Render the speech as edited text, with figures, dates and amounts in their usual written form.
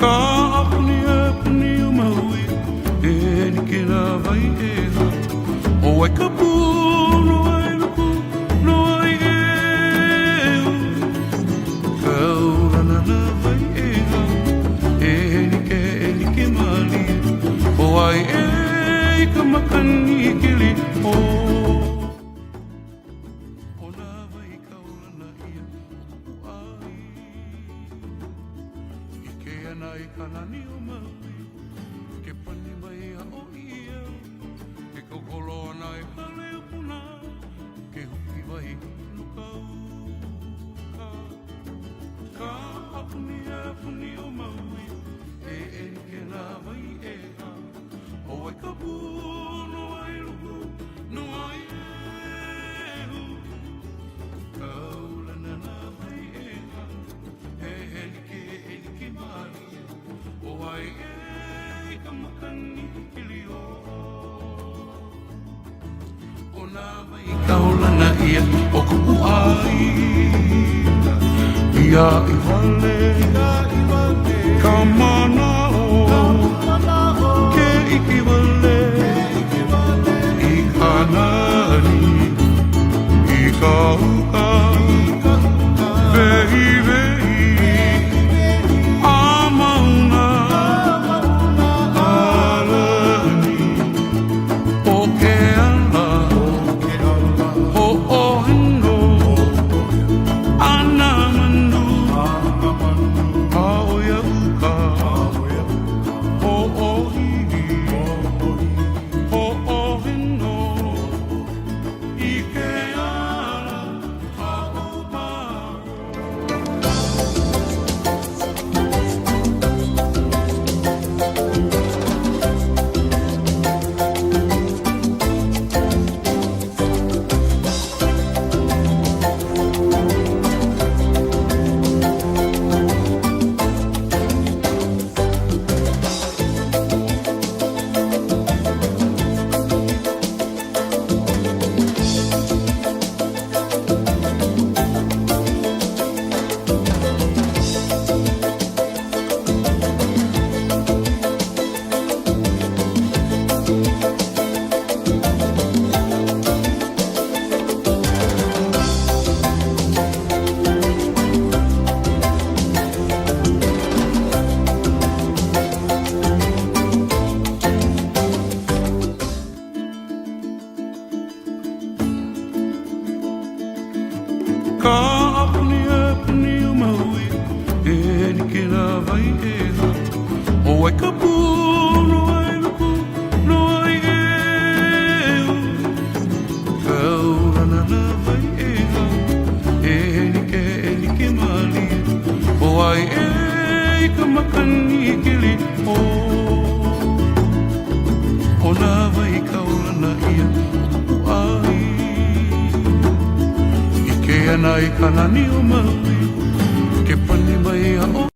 Ka apuni e puni o maui e ni ke na vai e ha o ai ka pu no ai luku no ai e u ka ura na vai e ha e ni ke mali o ai e ka makani kili o na vai ka ura na ia o ai ke ana I kanani o maui ke pani mai a o ia ke kokolo ana I hale o puna ke huki vai no kauka ka apuni o maui e ke na vai e ha o ai ka pu no ai luku no ai e hu ka ulana na vai e ha e ni ke mali o ai e ka makani kili o na mai kaulana ia o kupu ai ia I wale ka mana o ke iki wale I kanani I ka uka vehi Ka apuni o maui e ni ke na vai e ha o ai ka pu no ai luku no ai e u ka urana na vai e ha e ni ke mali o ai e ka makani kili o na vai ka urana ia o ai ke ana I kanani o maui ke pani mai a o